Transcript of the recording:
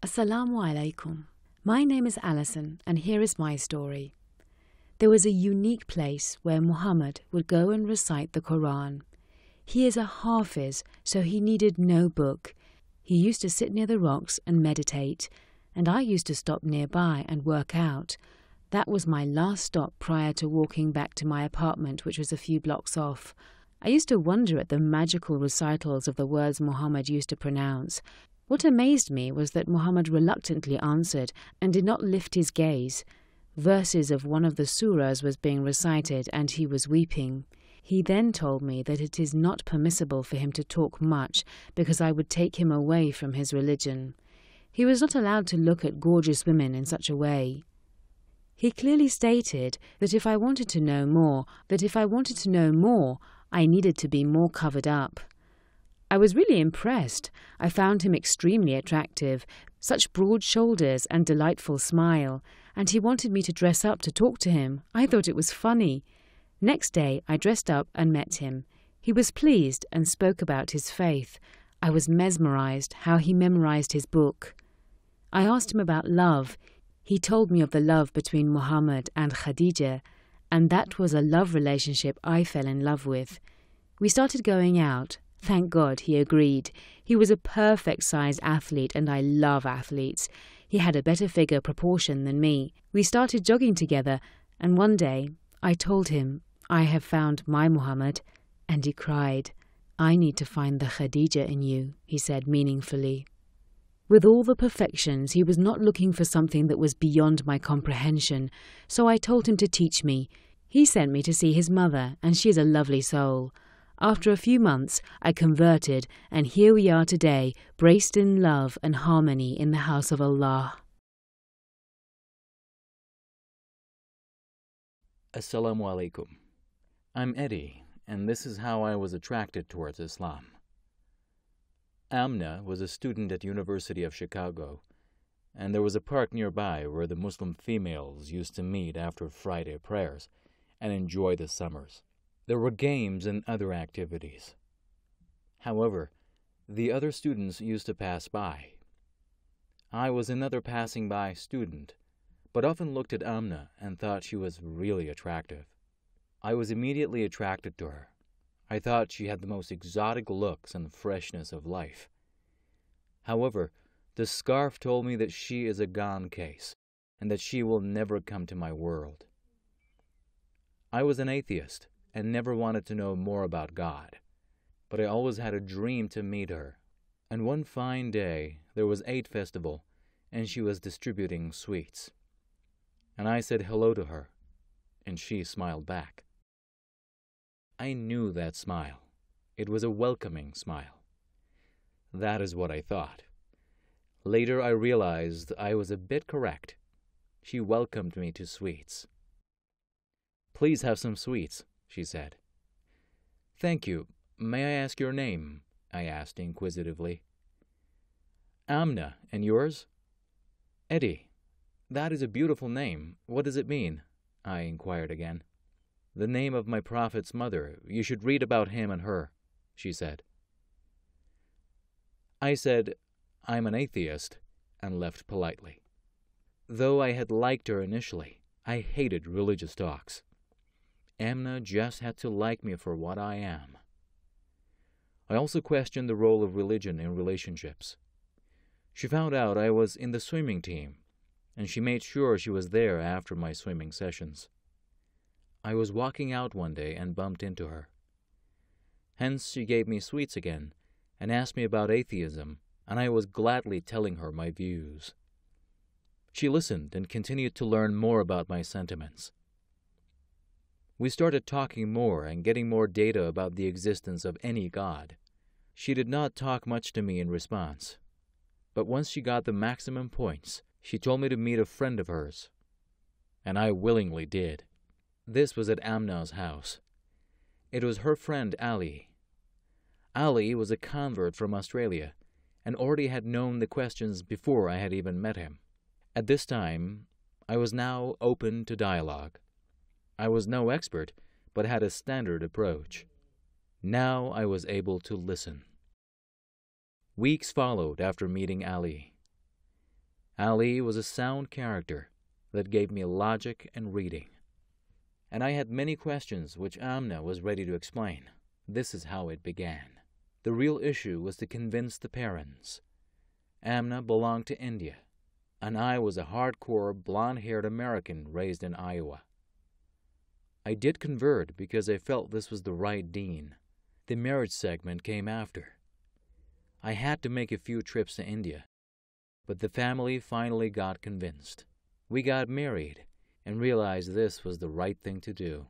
Assalamu alaikum. My name is Alison, and here is my story. There was a unique place where Muhammad would go and recite the Quran. He is a Hafiz, so he needed no book. He used to sit near the rocks and meditate, and I used to stop nearby and work out. That was my last stop prior to walking back to my apartment, which was a few blocks off. I used to wonder at the magical recitals of the words Muhammad used to pronounce. What amazed me was that Muhammad reluctantly answered and did not lift his gaze. Verses of one of the surahs was being recited and he was weeping. He then told me that it is not permissible for him to talk much because I would take him away from his religion. He was not allowed to look at gorgeous women in such a way. He clearly stated that if I wanted to know more, I needed to be more covered up. I was really impressed. I found him extremely attractive, such broad shoulders and delightful smile, and he wanted me to dress up to talk to him. I thought it was funny. Next day, I dressed up and met him. He was pleased and spoke about his faith. I was mesmerized how he memorized his book. I asked him about love. He told me of the love between Muhammad and Khadija, and that was a love relationship I fell in love with. We started going out. Thank God he agreed. He was a perfect-sized athlete, and I love athletes. He had a better figure proportion than me. We started jogging together, and one day I told him, I have found my Muhammad, and he cried. I need to find the Khadija in you, he said meaningfully. With all the perfections, he was not looking for something that was beyond my comprehension, so I told him to teach me. He sent me to see his mother, and she is a lovely soul. After a few months, I converted, and here we are today, braced in love and harmony in the house of Allah. Assalamu alaikum. I'm Eddie, and this is how I was attracted towards Islam. Amna was a student at University of Chicago, and there was a park nearby where the Muslim females used to meet after Friday prayers and enjoy the summers. There were games and other activities. However, the other students used to pass by. I was another passing-by student, but often looked at Amna and thought she was really attractive. I was immediately attracted to her. I thought she had the most exotic looks and freshness of life. However, the scarf told me that she is a gone case, and that she will never come to my world. I was an atheist, and never wanted to know more about God. But I always had a dream to meet her. And one fine day, there was Eid festival, and she was distributing sweets. And I said hello to her, and she smiled back. I knew that smile. It was a welcoming smile. That is what I thought. Later I realized I was a bit correct. She welcomed me to sweets. Please have some sweets, she said. Thank you. May I ask your name? I asked inquisitively. Amna, and yours? Eddie. That is a beautiful name. What does it mean? I inquired again. The name of my prophet's mother. You should read about him and her, she said. I said, I'm an atheist, and left politely. Though I had liked her initially, I hated religious talks. Amna just had to like me for what I am. I also questioned the role of religion in relationships. She found out I was in the swimming team, and she made sure she was there after my swimming sessions. I was walking out one day and bumped into her. Hence she gave me sweets again and asked me about atheism, and I was gladly telling her my views. She listened and continued to learn more about my sentiments. We started talking more and getting more data about the existence of any God. She did not talk much to me in response, but once she got the maximum points, she told me to meet a friend of hers, and I willingly did. This was at Amna's house. It was her friend Ali. Ali was a convert from Australia and already had known the questions before I had even met him. At this time, I was now open to dialogue. I was no expert, but had a standard approach. Now I was able to listen. Weeks followed after meeting Ali. Ali was a sound character that gave me logic and reading. And I had many questions which Amna was ready to explain. This is how it began. The real issue was to convince the parents. Amna belonged to India, and I was a hardcore, blonde-haired American raised in Iowa. I did convert because I felt this was the right deen. The marriage segment came after. I had to make a few trips to India, but the family finally got convinced. We got married and realized this was the right thing to do.